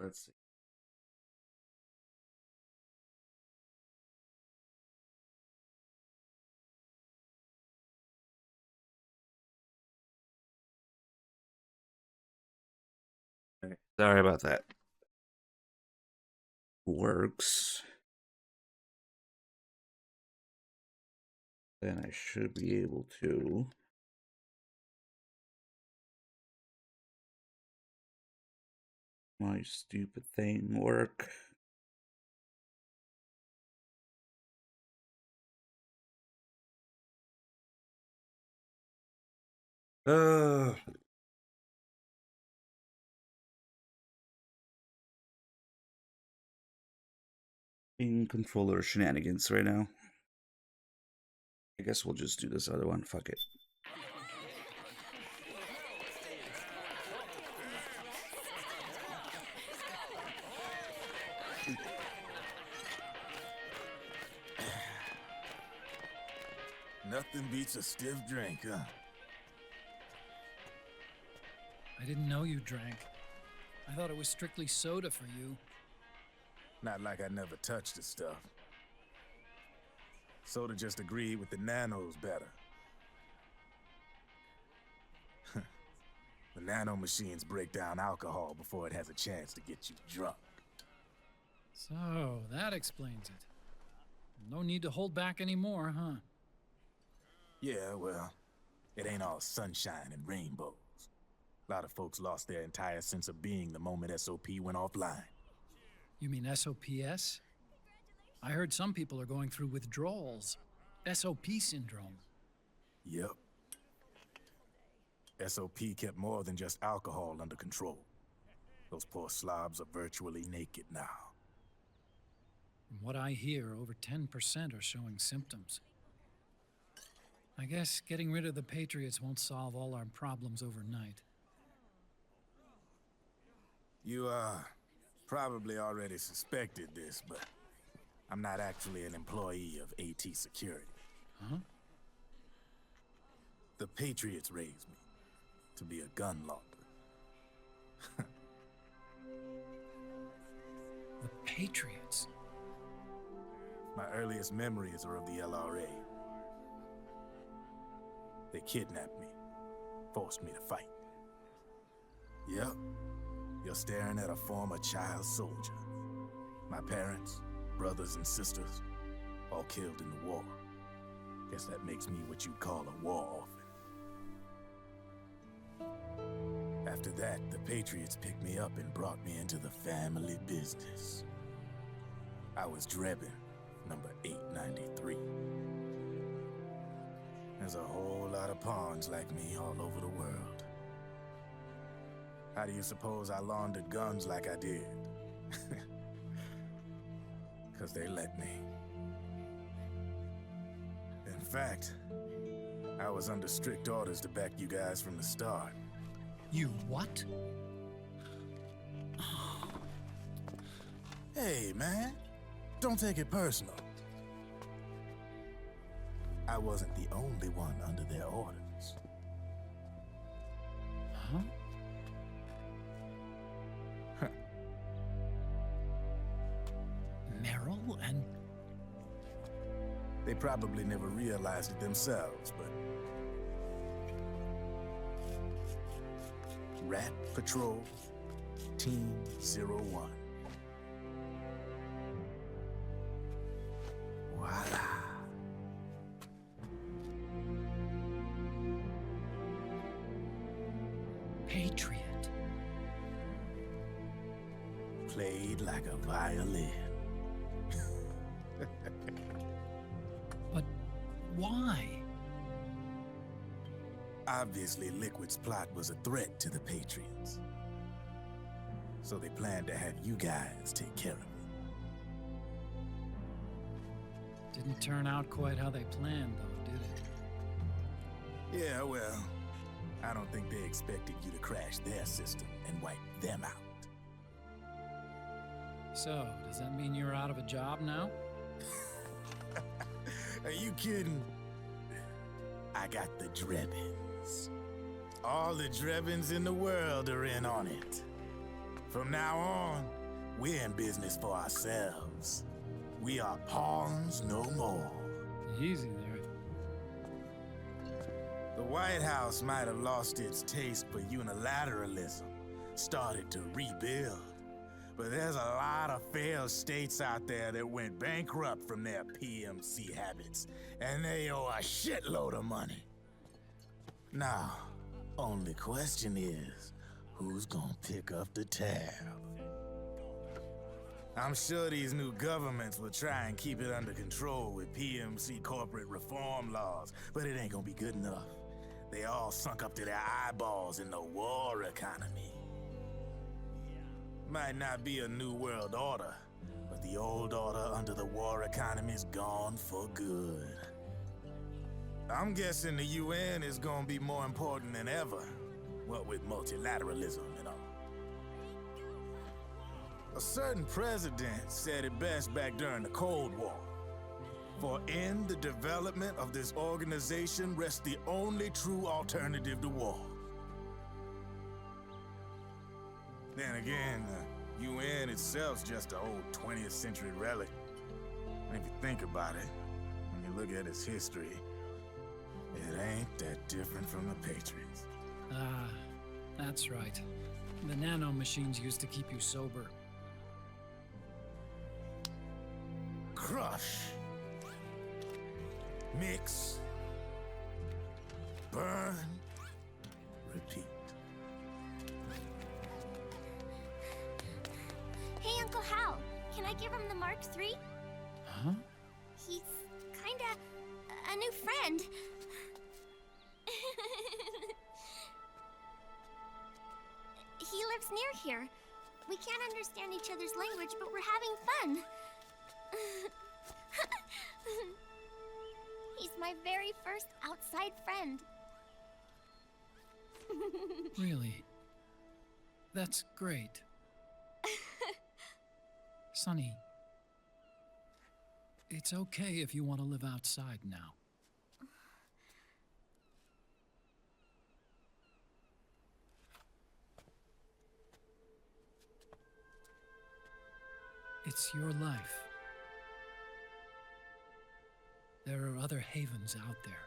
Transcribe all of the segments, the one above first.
Let's see. Okay, sorry about that. Works. Then I should be able to. My stupid thing work. Uh, in controller shenanigans right now. I guess we'll just do this other one. Fuck it. Nothing beats a stiff drink, huh? I didn't know you drank. I thought it was strictly soda for you. Not like I never touched the stuff. Soda just agreed with the nanos better. The nano machines break down alcohol before it has a chance to get you drunk. So, that explains it. No need to hold back anymore, huh? Yeah, well, it ain't all sunshine and rainbows. A lot of folks lost their entire sense of being the moment SOP went offline. You mean SOPS? I heard some people are going through withdrawals. SOP syndrome. Yep. SOP kept more than just alcohol under control. Those poor slobs are virtually naked now. From what I hear, over 10% are showing symptoms. I guess getting rid of the Patriots won't solve all our problems overnight. You, probably already suspected this, but I'm not actually an employee of AT Security. Huh? The Patriots raised me to be a gun launderer. The Patriots? My earliest memories are of the LRA. They kidnapped me, forced me to fight. Yep, you're staring at a former child soldier. My parents, brothers and sisters, all killed in the war. Guess that makes me what you'd call a war orphan. After that, the Patriots picked me up and brought me into the family business. I was Drebin, number 893. There's a whole lot of pawns like me all over the world. How do you suppose I laundered guns like I did? 'Cause they let me. In fact, I was under strict orders to back you guys from the start. You what? Hey, man, don't take it personal. I wasn't the only one under their orders. Huh? Merrill and... They probably never realized it themselves, but... Rat Patrol, Team 01. Voila. Patriot. Played like a violin. But why? Obviously, Liquid's plot was a threat to the Patriots. So they planned to have you guys take care of it. Didn't turn out quite how they planned, though, did it? Yeah, well, I don't think they expected you to crash their system and wipe them out. So, does that mean you're out of a job now? Are you kidding? I got the Drebins. All the Drebins in the world are in on it. From now on, we're in business for ourselves. We are pawns no more. Easy there. The White House might have lost its taste for unilateralism, started to rebuild. But there's a lot of failed states out there that went bankrupt from their PMC habits, and they owe a shitload of money. Now, only question is, who's gonna pick up the tab? I'm sure these new governments will try and keep it under control with PMC corporate reform laws, but it ain't gonna be good enough. They all sunk up to their eyeballs in the war economy. Might not be a new world order, but the old order under the war economy's gone for good. I'm guessing the UN is gonna be more important than ever, what with multilateralism and all. A certain president said it best back during the Cold War. For in the development of this organization rests the only true alternative to war. Then again, the UN itself's just an old 20th century relic. And if you think about it, when you look at its history, it ain't that different from the Patriots. Ah, that's right. The nano machines used to keep you sober. Crush. Mix. Burn. Repeat. Hey, Uncle Hal, can I give him the Mark III? Huh? He's kinda a new friend. He lives near here. We can't understand each other's language, but we're having fun. He's my very first outside friend. Really? That's great. Sonny, it's okay if you want to live outside now. It's your life. There are other havens out there.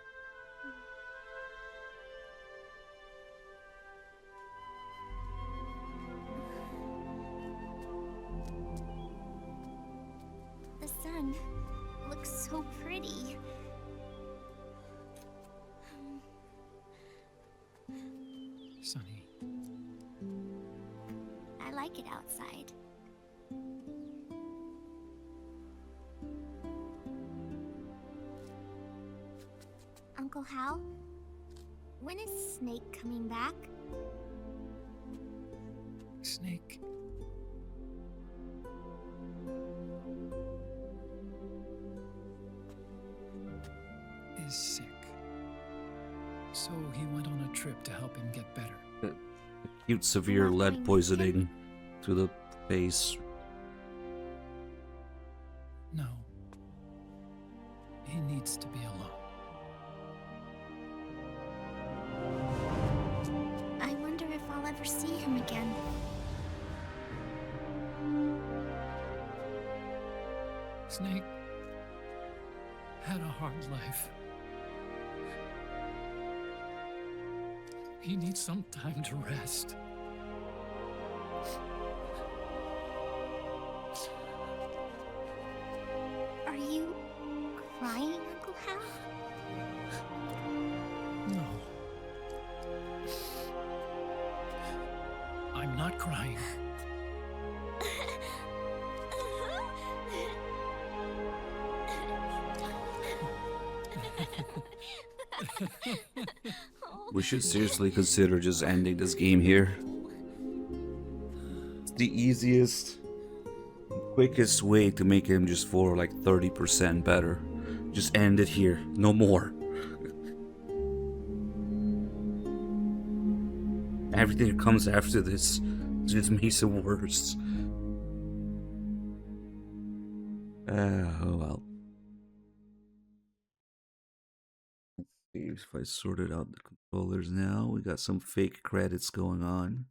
The sun looks so pretty. Sonny, I like it outside. Uncle Hal, when is Snake coming back? Snake. Is sick. So he went on a trip to help him get better. Acute severe lead poisoning to the face. No. He needs to be alone. I wonder if I'll ever see him again. Snake had a hard life. He needs some time to rest. Are you crying, Uncle Hal? No. I'm not crying. We should seriously consider just ending this game here. It's the easiest, quickest way to make him just for like 30% better. Just end it here, no more. Everything that comes after this just makes it worse. Oh well. See if I sorted out the controllers now. We got some fake credits going on.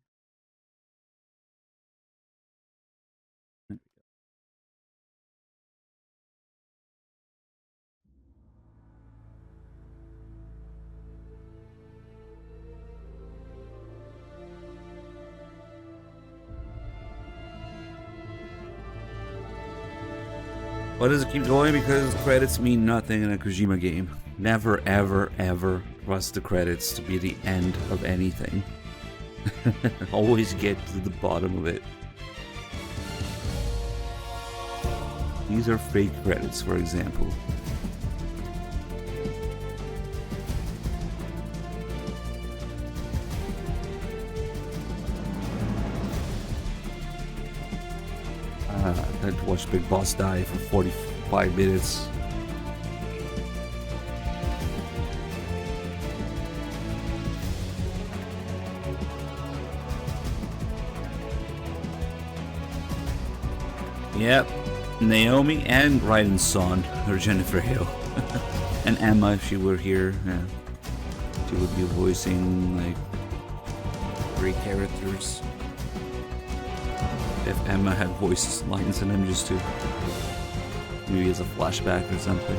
Why does it keep going? Because credits mean nothing in a Kojima game. Never, ever, ever trust the credits to be the end of anything. Always get to the bottom of it. These are fake credits, for example. I had to watch Big Boss die for 45 minutes. Yep, Naomi and Raiden's son, or Jennifer Hill. And Emma, if she were here, yeah. She would be voicing like 3 characters. If Emma had voice lines in MGS2. Maybe as a flashback or something.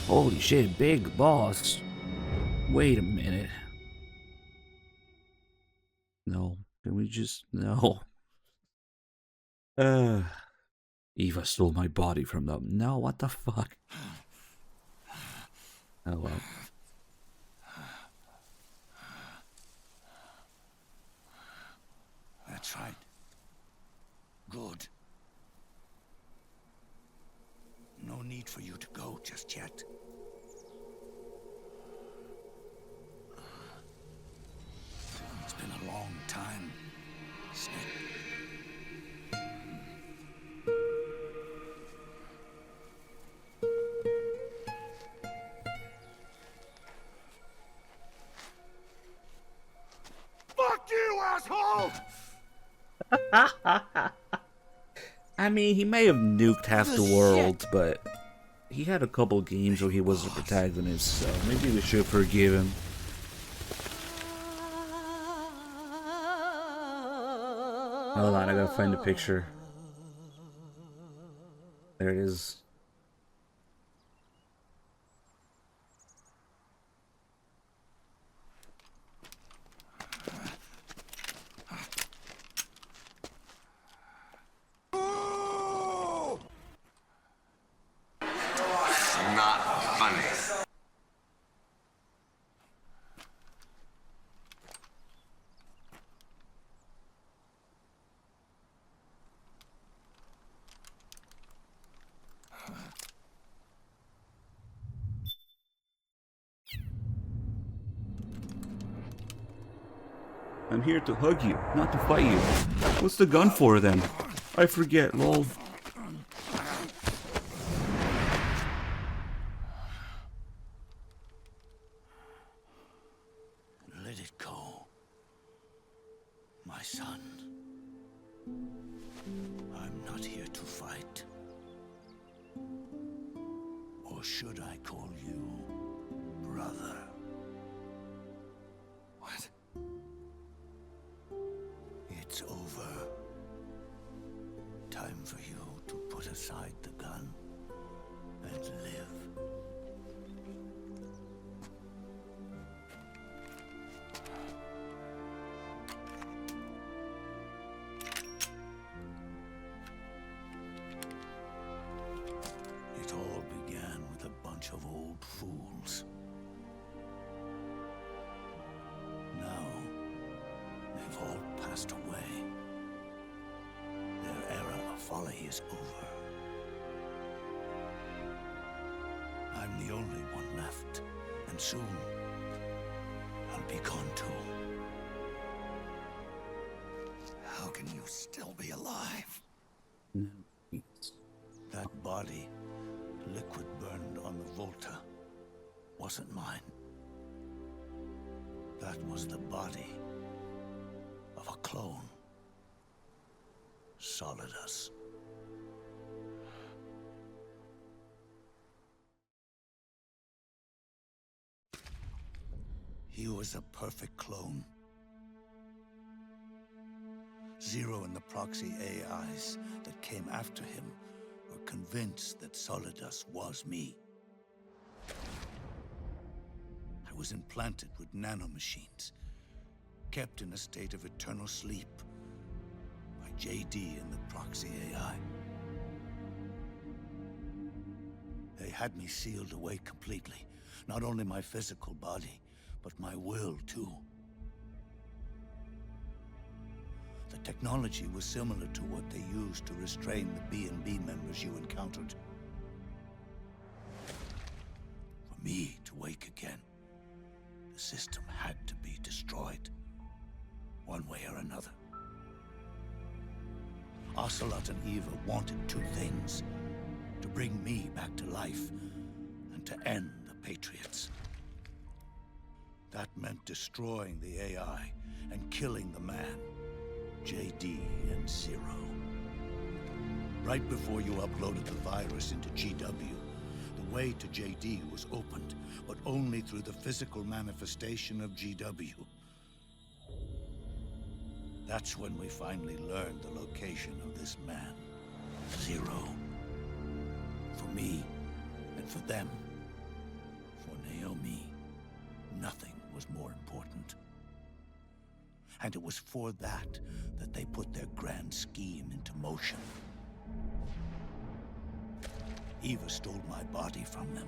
Holy shit, Big Boss. Wait a minute. No, can we just... No. Eva stole my body from them. No, what the fuck? Oh well. That's right. Good. No need for you to go just yet. It's been a long time, Snake. Fuck you, asshole! I mean, he may have nuked half the world, but he had a couple games where he was the protagonist, so maybe we should forgive him. Hold on, I gotta find the picture. There it is. Not funny. I'm here to hug you, not to fight you. What's the gun for then? I forget, lol. Let it go, my son. I'm not here to fight. Or should I call you brother? What? It's over. Time for you to put aside the gun and live. It all began with a bunch of old fools. Now, they've all passed away. Their era of folly is over. I'm the only one left, and soon I'll be gone too. How can you still be alive? That body, liquid burned on the Volta, wasn't mine. That was the body of a clone. Solidus. He was a perfect clone. Zero and the proxy AIs that came after him were convinced that Solidus was me. I was implanted with nanomachines, kept in a state of eternal sleep by JD and the proxy AI. They had me sealed away completely. Not only my physical body, but my will, too. The technology was similar to what they used to restrain the B&B members you encountered. For me to wake again, the system had to be destroyed, one way or another. Ocelot and Eva wanted two things: to bring me back to life, and to end the Patriots. That meant destroying the AI and killing the man, JD and Zero. Right before you uploaded the virus into GW, the way to JD was opened, but only through the physical manifestation of GW. That's when we finally learned the location of this man, Zero. For me, and for them, for Naomi, nothing was more important. And it was for that they put their grand scheme into motion. Eva stole my body from them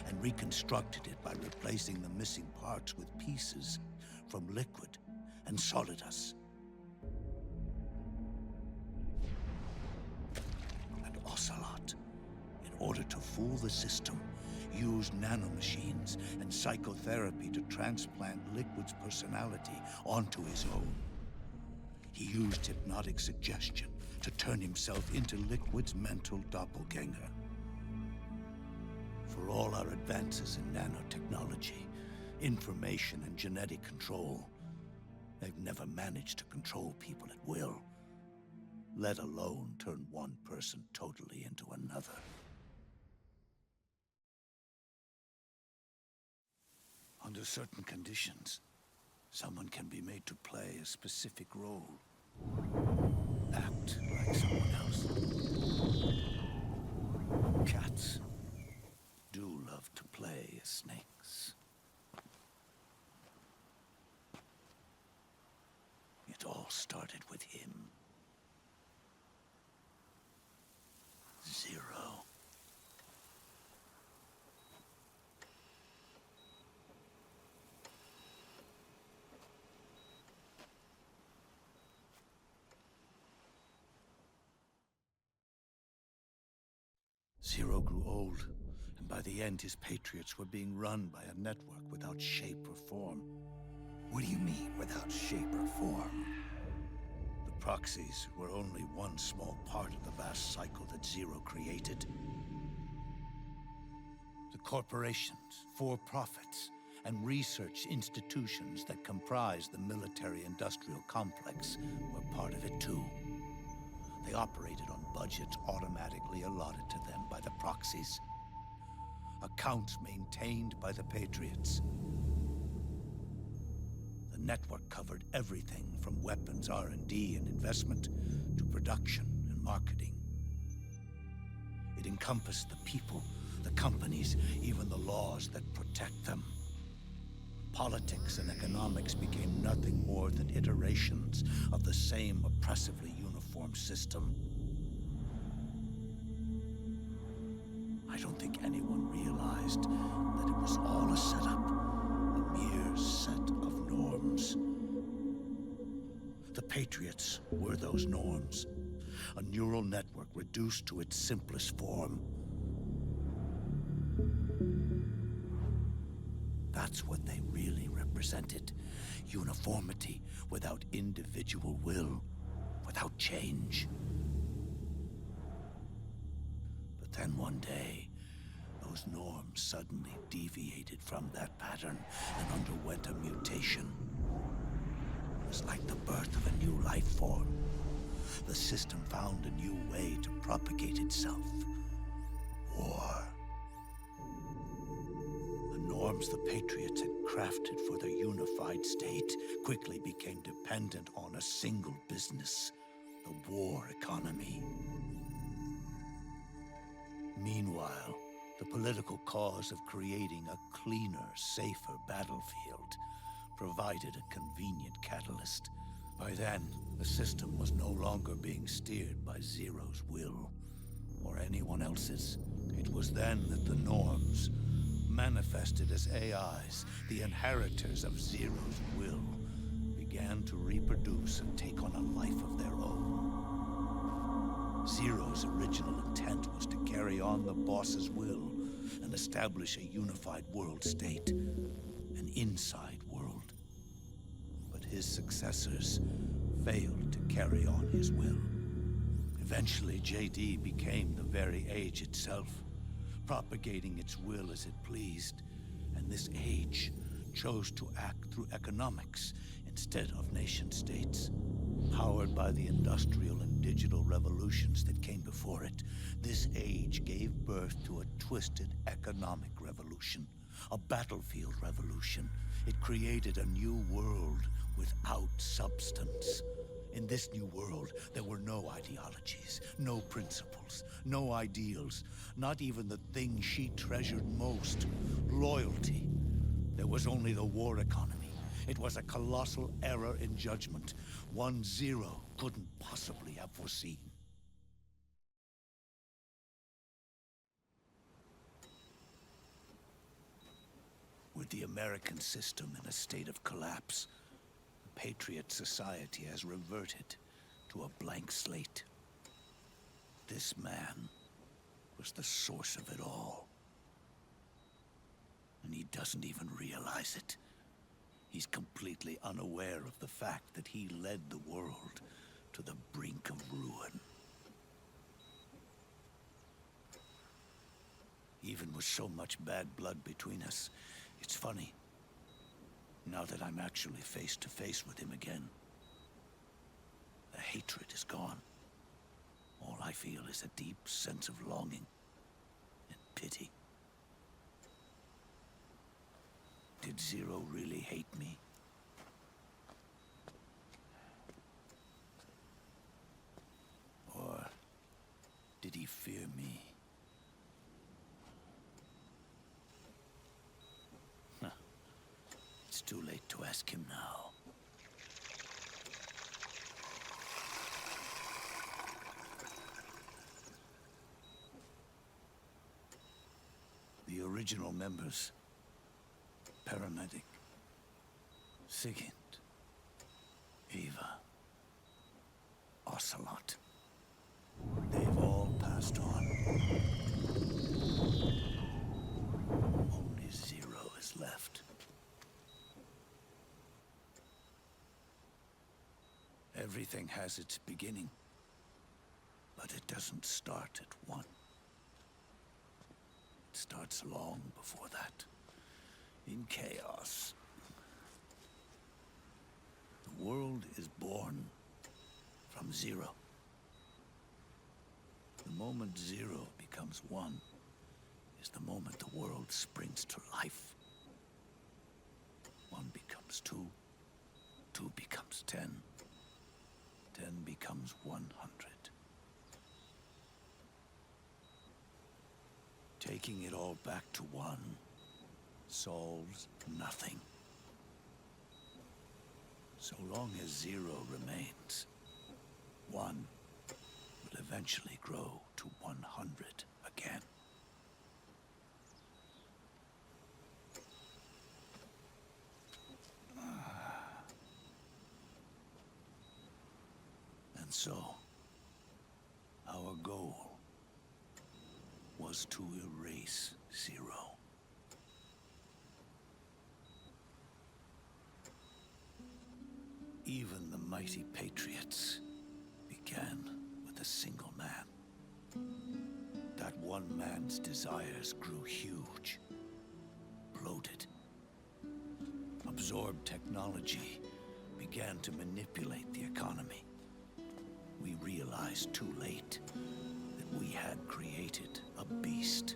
and reconstructed it by replacing the missing parts with pieces from Liquid and Solidus. And Ocelot, in order to fool the system, used nanomachines and psychotherapy to transplant Liquid's personality onto his own. He used hypnotic suggestion to turn himself into Liquid's mental doppelganger. For all our advances in nanotechnology, information and genetic control, they've never managed to control people at will, let alone turn one person totally into another. Under certain conditions, someone can be made to play a specific role. Act like someone else. Cats do love to play as snakes. It all started with him. Zero. Zero grew old, and by the end his Patriots were being run by a network without shape or form. What do you mean, without shape or form? The proxies were only one small part of the vast cycle that Zero created. The corporations, for-profits, and research institutions that comprise the military-industrial complex were part of it too. They operated on budgets automatically allotted to them by the proxies. Accounts maintained by the Patriots. The network covered everything from weapons R&D and investment to production and marketing. It encompassed the people, the companies, even the laws that protect them. Politics and economics became nothing more than iterations of the same oppressively uniform system. I don't think anyone realized that it was all a setup, a mere set of norms. The Patriots were those norms, a neural network reduced to its simplest form. That's what they really represented. Uniformity without individual will, without change. But then one day, those norms suddenly deviated from that pattern and underwent a mutation. It was like the birth of a new life form. The system found a new way to propagate itself. War. Norms the Patriots had crafted for their unified state quickly became dependent on a single business, the war economy. Meanwhile, the political cause of creating a cleaner, safer battlefield provided a convenient catalyst. By then, the system was no longer being steered by Zero's will, or anyone else's. It was then that the norms, manifested as AIs, the inheritors of Zero's will, began to reproduce and take on a life of their own. Zero's original intent was to carry on the boss's will and establish a unified world state, an inside world. But his successors failed to carry on his will. Eventually, JD became the very age itself, propagating its will as it pleased, and this age chose to act through economics instead of nation-states. Powered by the industrial and digital revolutions that came before it, this age gave birth to a twisted economic revolution, a battlefield revolution. It created a new world without substance. In this new world, there were no ideologies, no principles, no ideals, not even the thing she treasured most, loyalty. There was only the war economy. It was a colossal error in judgment, one Zero couldn't possibly have foreseen. With the American system in a state of collapse, the Patriot Society has reverted to a blank slate. This man was the source of it all. And he doesn't even realize it. He's completely unaware of the fact that he led the world to the brink of ruin. Even with so much bad blood between us, it's funny. Now that I'm actually face to face with him again, the hatred is gone. All I feel is a deep sense of longing and pity. Did Zero really hate me? Or did he fear me? It's too late to ask him now. The original members, Paramedic, Sigint, Eva, Ocelot. They've all passed on. Only Zero is left. Everything has its beginning, but it doesn't start at one. It starts long before that. In chaos. The world is born from Zero. The moment Zero becomes one is the moment the world springs to life. 1 becomes 2, 2 becomes 10, 10 becomes 100. Taking it all back to one solves nothing. So long as Zero remains, 1 will eventually grow to 100 again. And so, our goal was to erase Zero. Even the mighty Patriots began with a single man. That one man's desires grew huge, bloated. Absorbed technology began to manipulate the economy. We realized too late that we had created a beast.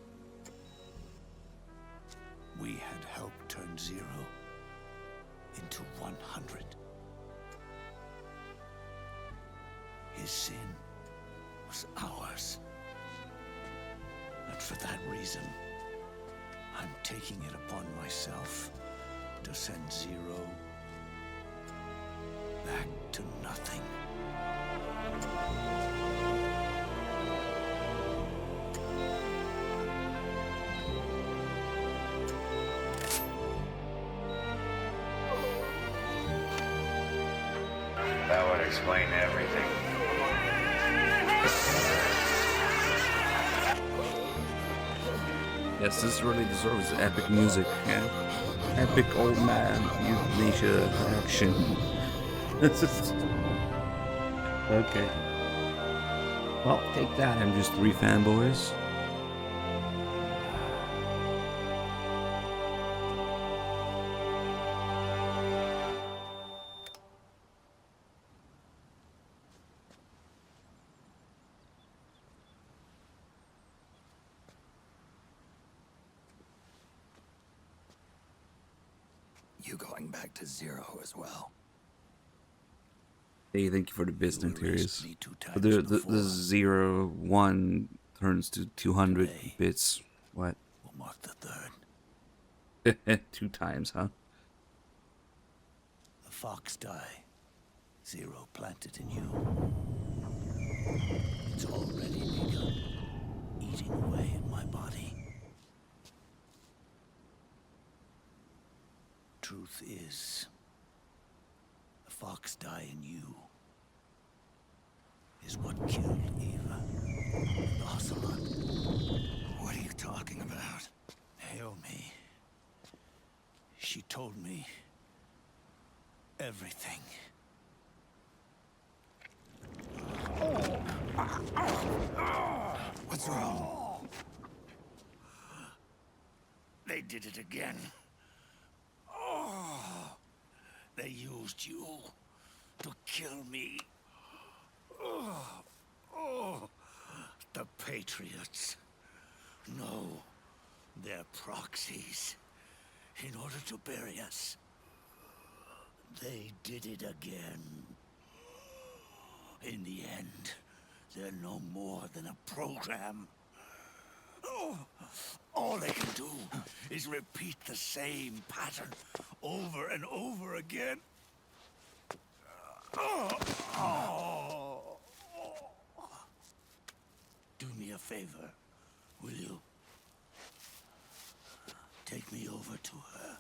We had helped turn Zero into 100. His sin was ours. And for that reason, I'm taking it upon myself to send Zero back to nothing. That would explain everything. Yes, this really deserves epic music. Yeah? Epic old man euthanasia action. Okay. Well, take that, MGS3 fanboys. You going back to zero as well? Hey, thank you for the bits, You erased Noctarius. me 2 But times the before. 0-1 turns to 200 Today. bits. What? Will mark the 3rd. 2 times, huh? The fox die. Zero planted in you. It's already begun eating away at my body. Truth is, the fox die in you is what killed Eva and Ocelot. What are you talking about? Naomi. She told me everything. What's wrong? They did it again. They used you to kill me. The Patriots. No, they're proxies. In order to bury us. They did it again. In the end, they're no more than a program. All they can do is repeat the same pattern over and over again. Do me a favor, will you? Take me over to her.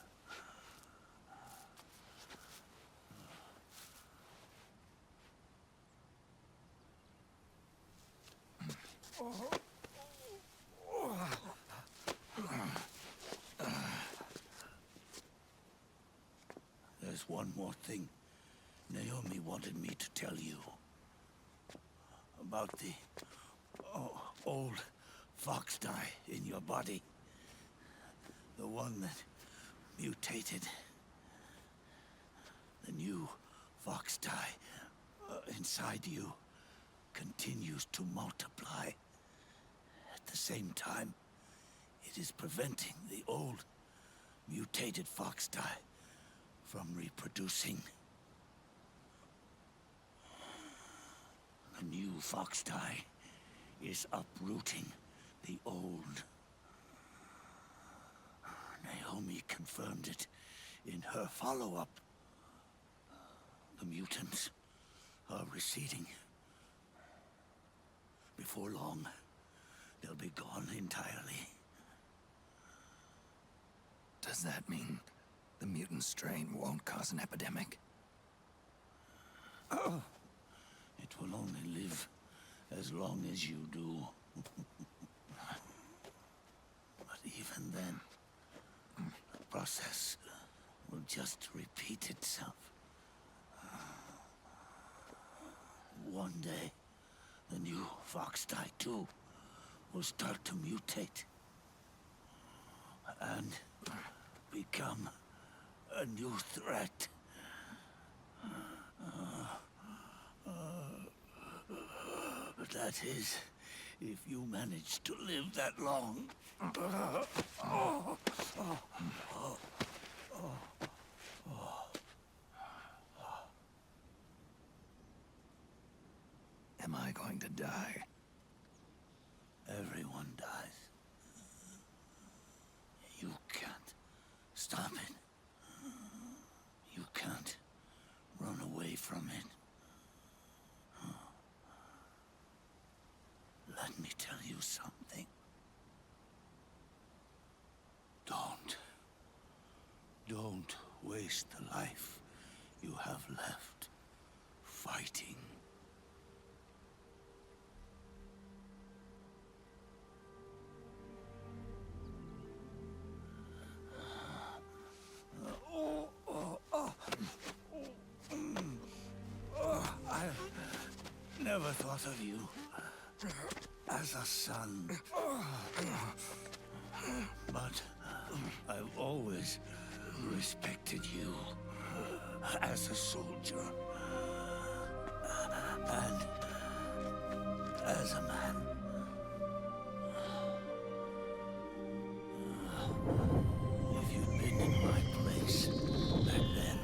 There's one more thing Naomi wanted me to tell you. About the old fox die in your body. The one that mutated. The new fox die inside you continues to multiply. At the same time, it is preventing the old mutated fox die from reproducing. The new fox die is uprooting the old. Naomi confirmed it in her follow-up. The mutants are receding. Before long, they'll be gone entirely. Does that mean the mutant strain won't cause an epidemic? It will only live as long as you do. But even then, the process will just repeat itself. One day, the new fox die too will start to mutate and become a new threat. That is, if you manage to live that long. Am I going to die? Everyone dies. You can't stop it. You can't run away from it. Let me tell you something. Don't waste the life you have left. fighting. I never thought of you as a son, but I've always respected you as a soldier and as a man. If you'd been in my place back then,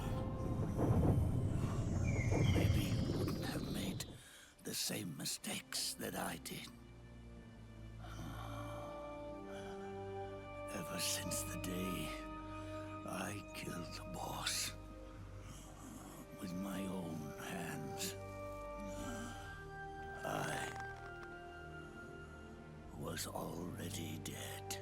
maybe you wouldn't have made the same mistakes that I did. Ever since the day I killed the boss with my own hands, I was already dead.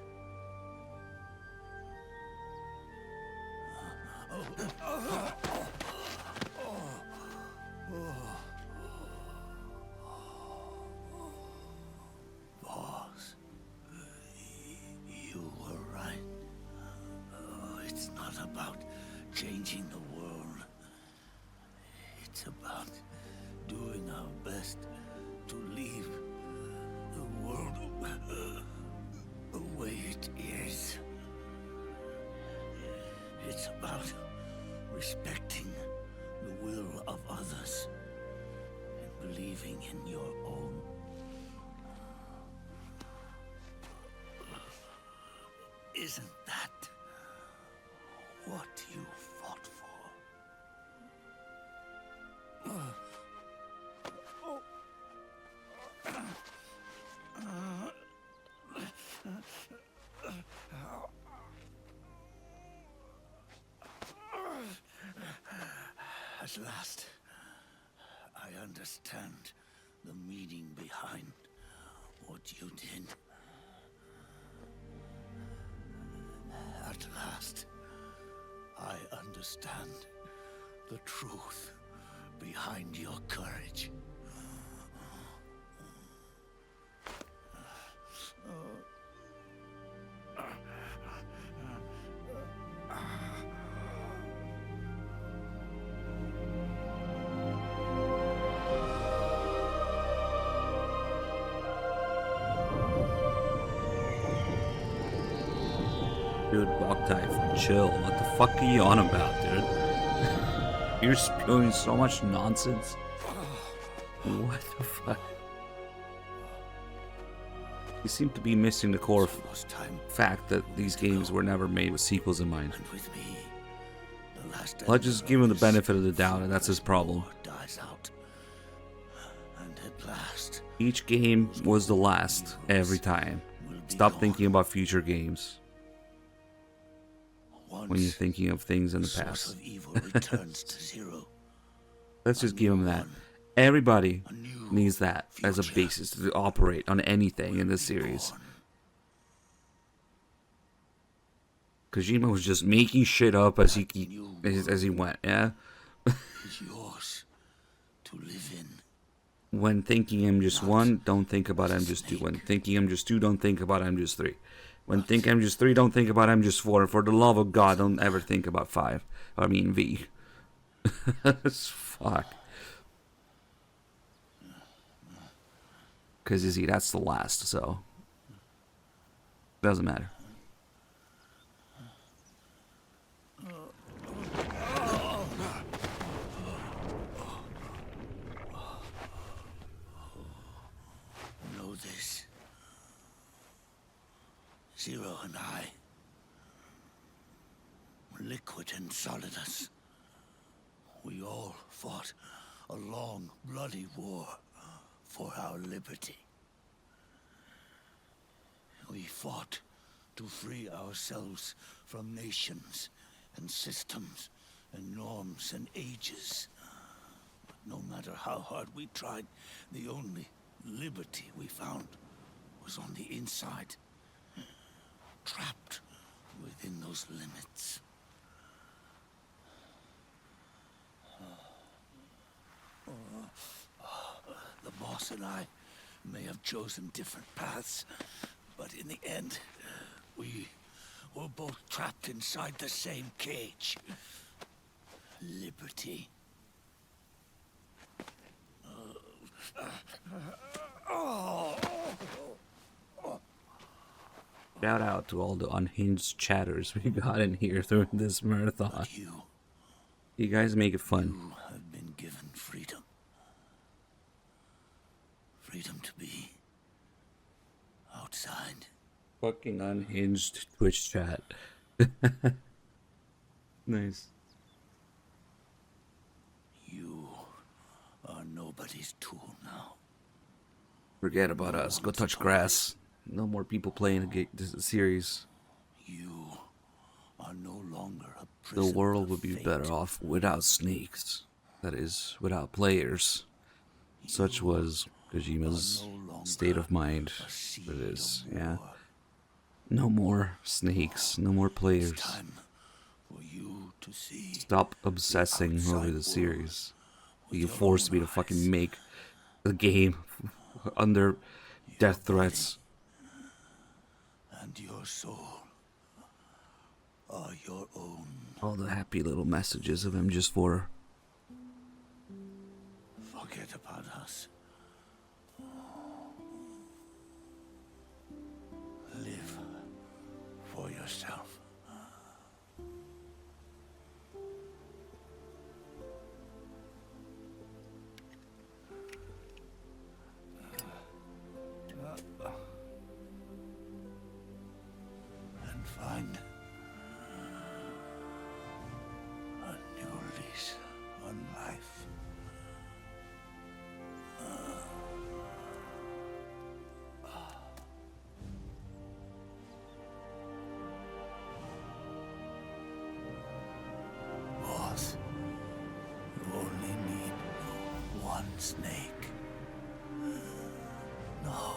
Boss, you were right. It's not about changing the world. It's about doing our best to leave the world the way it is. It's about respecting the will of others and believing in your own. Isn't that what you fought for? At last, I understand the meaning behind what you did. At last, I understand the truth behind your courage. Dude, Boktai, chill. What the fuck are you on about, dude? You're spewing so much nonsense. What the fuck? You seem to be missing the core fact that these games were never made with sequels in mind. Let's just give him the benefit of the doubt, and that's his problem. Each game was the last, every time. Stop thinking about future games when you're thinking of things in the past. Let's just give him that. Everybody needs that as a basis to operate on anything in this series. Kojima was just making shit up as he went, yeah? When thinking MGS1, don't think about MGS2. When thinking MGS2, don't think about MGS3. When thinking MGS3, don't think about MGS4. For the love of God, don't ever think about 5. I mean, V. Fuck. Because, you see, that's the last, so... Doesn't matter. Know this. Zero and I were liquid and solidus. We all fought a long, bloody war for our liberty. We fought to free ourselves from nations and systems and norms and ages. But no matter how hard we tried, the only liberty we found was on the inside, trapped within those limits. and I may have chosen different paths, but in the end, we were both trapped inside the same cage. Liberty. Shout out to all the unhinged chatters we got in here during this marathon. But You guys make it fun. you have been given freedom. Freedom to be outside. Fucking unhinged Twitch chat. Nice. You are nobody's tool now. Forget about us. Go touch grass. No more people playing this series. You are no longer a The prisoner world of would be fate. better off without snakes. That is, without players. Such was Kojima's state of mind. It is, yeah. No more snakes. No more players. Time for you to see Stop obsessing over the series. You forced me to fucking make the game under death threats. and your soul are your own. All the happy little messages of MGS4. Forget about us. Live for yourself. And find a new lease on life. Boss, you only need one snake. No.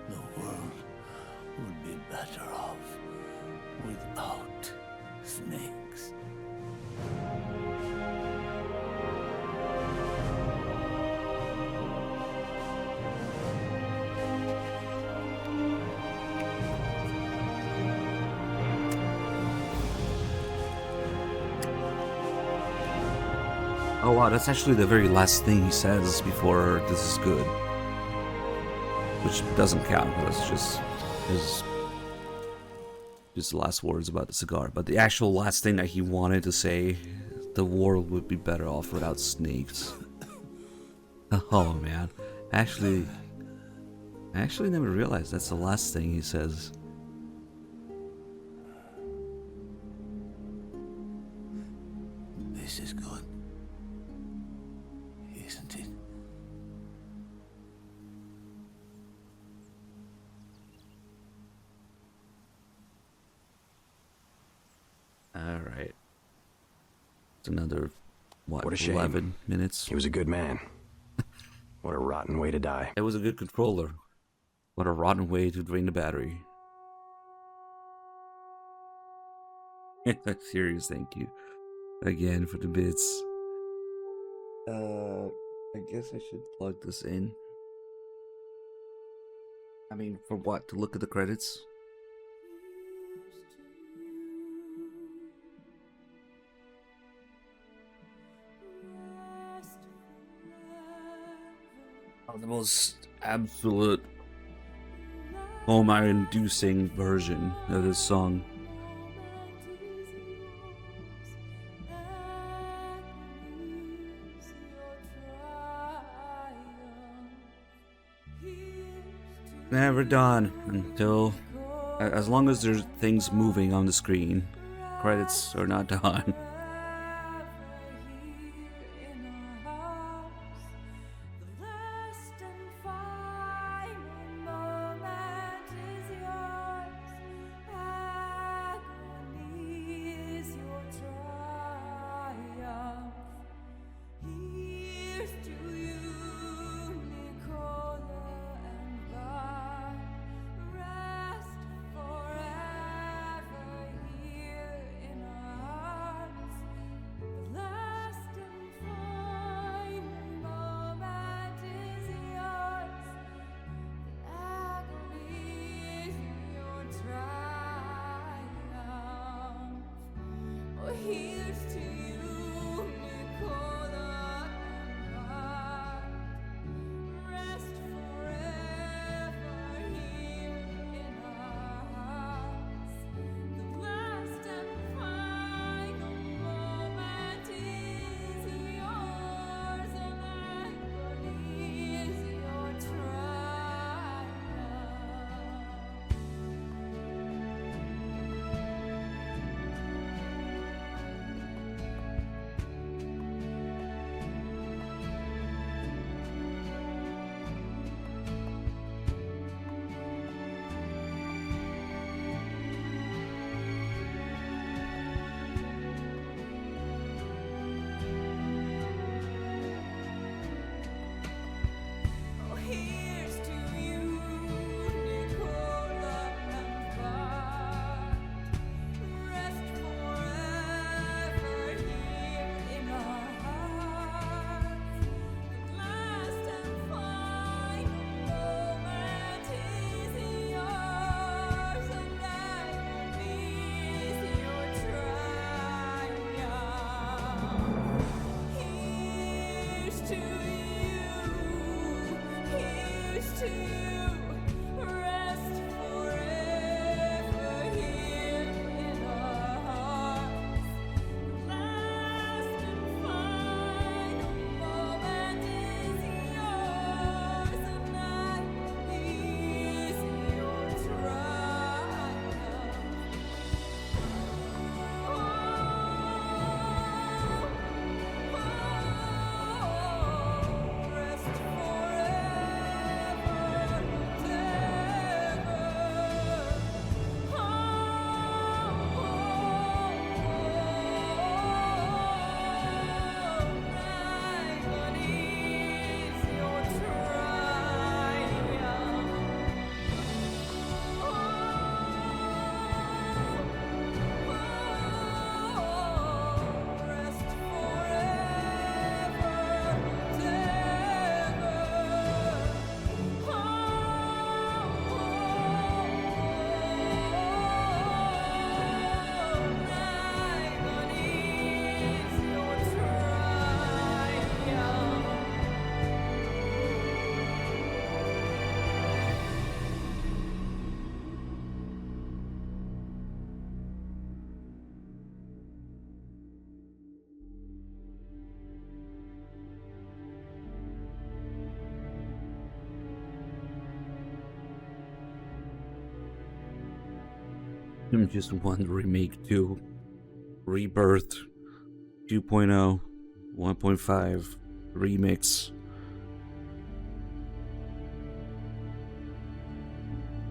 The world would be better off without snakes. Oh wow, that's actually the very last thing he says before this is good. Which doesn't count, because it's just the last words about the cigar. But the actual last thing that he wanted to say, the world would be better off without snakes. Oh man, I actually never realized that's the last thing he says. This is good, isn't it? Alright. It's another, What a shame. 11 minutes. He was a good man. What a rotten way to die. It was a good controller. What a rotten way to drain the battery. Serious, thank you again for the bits. I guess I should plug this in. I mean, for what? To look at the credits? Oh, the most absolute coma-inducing version of this song. Never done until, as long as there's things moving on the screen, credits are not done. MGS1 Remake 2, Rebirth 2.0, 1.5, Remix.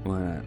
Why not?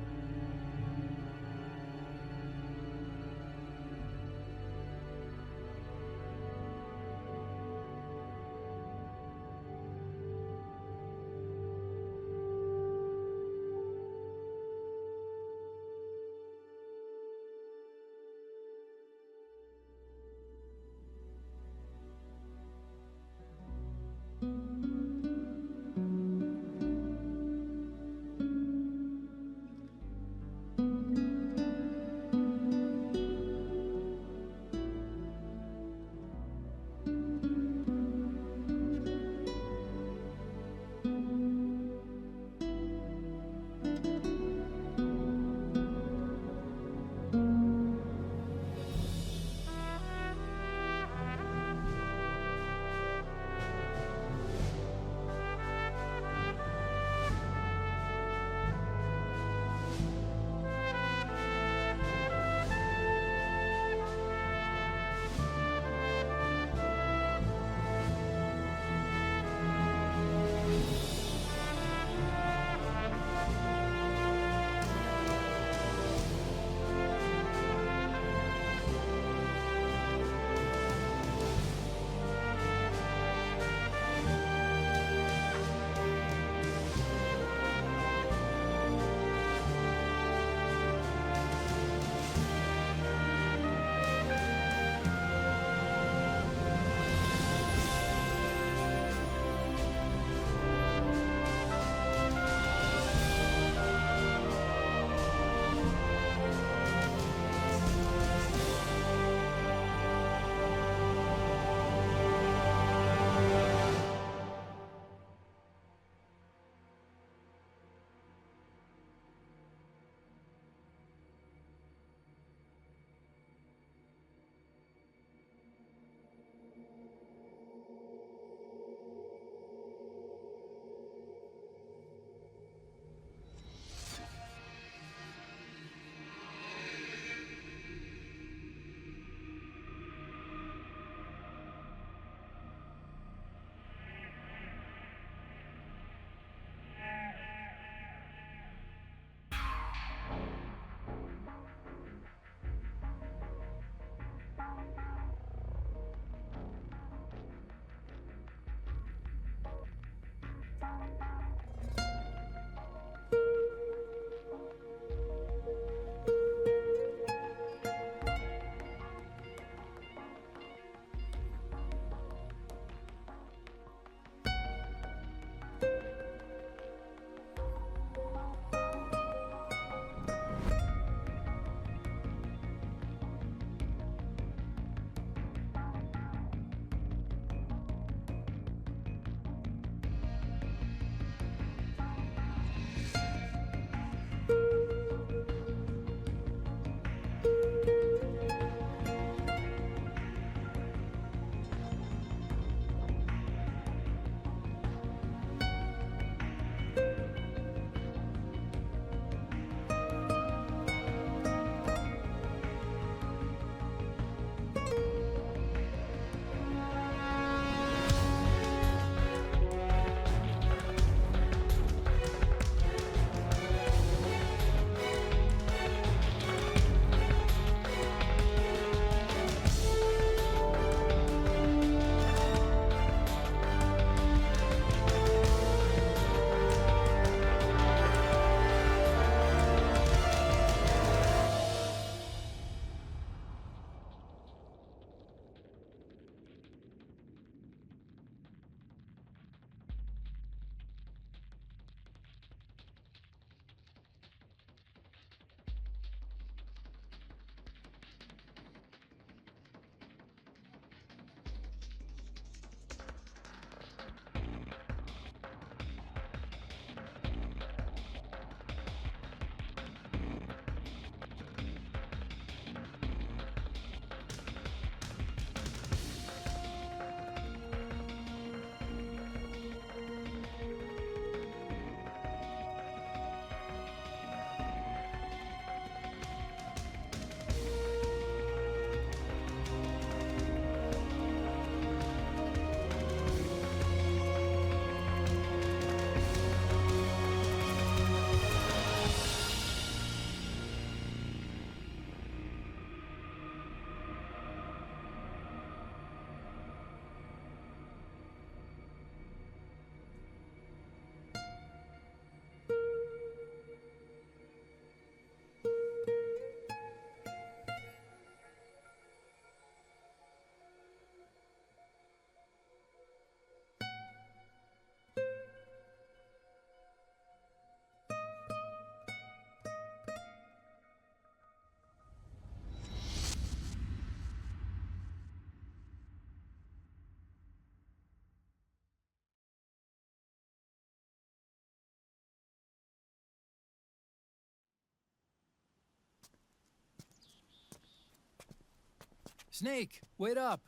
Snake, wait up.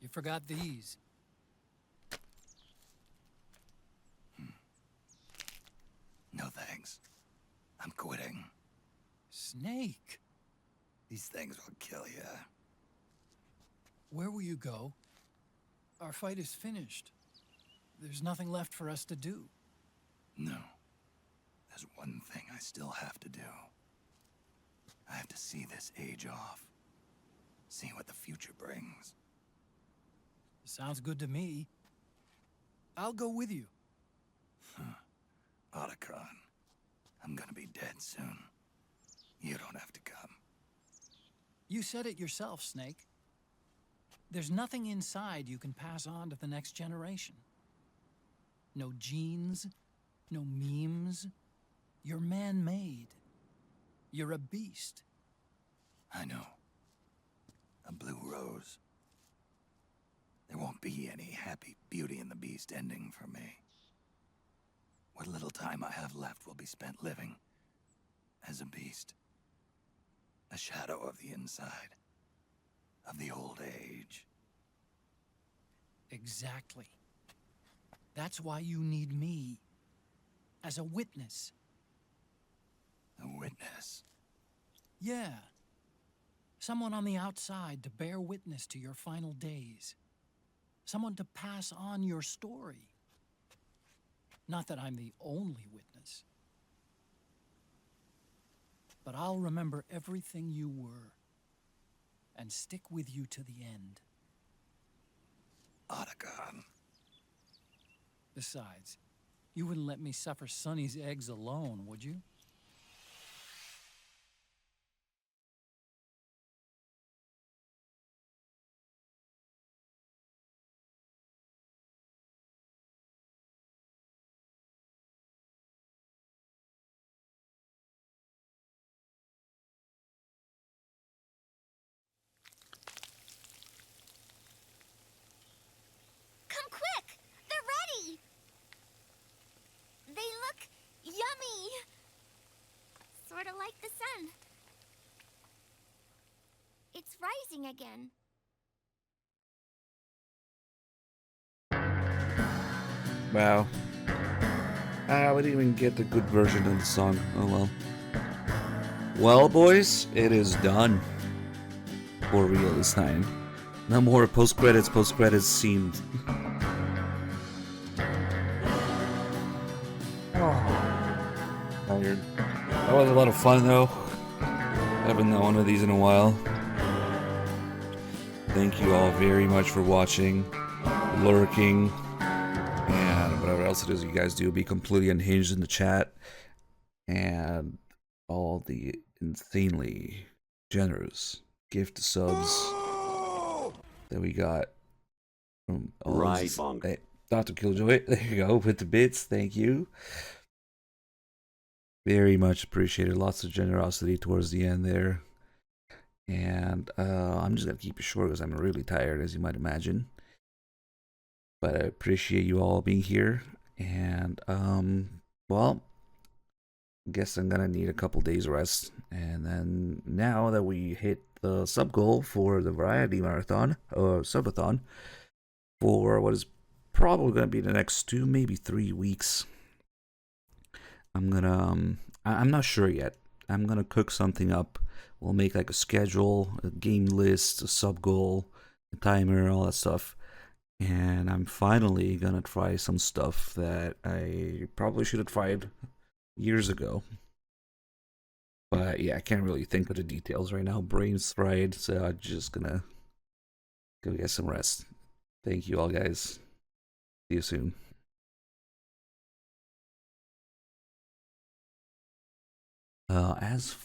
You forgot these. No thanks. I'm quitting. Snake, These things will kill you. where will you go? Our fight is finished. There's nothing left for us to do. No. There's one thing I still have to do. I have to see this age off. See what the future brings. Sounds good to me. I'll go with you. Otacon, I'm gonna be dead soon. You don't have to come. You said it yourself, Snake. There's nothing inside you can pass on to the next generation. No genes, no memes. You're man-made. You're a beast. I know. A blue rose. There won't be any happy Beauty and the Beast ending for me. What little time I have left will be spent living as a beast. A shadow of the inside. Of the old age. Exactly. That's why you need me. As a witness. A witness. Yeah. Someone on the outside to bear witness to your final days. Someone to pass on your story. Not that I'm the only witness. But I'll remember everything you were. And stick with you to the end. Otacon. Besides, you wouldn't let me suffer Sonny's eggs alone, would you? Come quick! They're ready! They look yummy! Sort of like the sun. It's rising again. Wow. We didn't even get the good version of the song. Oh well. Well, boys, it is done. For real this time. No more post-credits scenes. Tired. That was a lot of fun though. I haven't done one of these in a while. Thank you all very much for watching, lurking, and whatever else it is you guys do. Be completely unhinged in the chat, and all the insanely generous gift subs that we got from Right, Bonk. Hey, Dr. Killjoy. There you go with the bits. Thank you. Very much appreciated. Lots of generosity towards the end there. And I'm just going to keep it short because I'm really tired, as you might imagine. But I appreciate you all being here. And, well, I guess I'm going to need a couple days rest. And then now that we hit the sub goal for the variety marathon, or subathon, for what is probably going to be the next 2, maybe 3 weeks, I'm not sure yet. I'm gonna cook something up. We'll make like a schedule, a game list, a sub goal, a timer, all that stuff. And I'm finally gonna try some stuff that I probably should have tried years ago. But yeah, I can't really think of the details right now. Brain's fried, so I'm just gonna go get some rest. Thank you all, guys. See you soon. As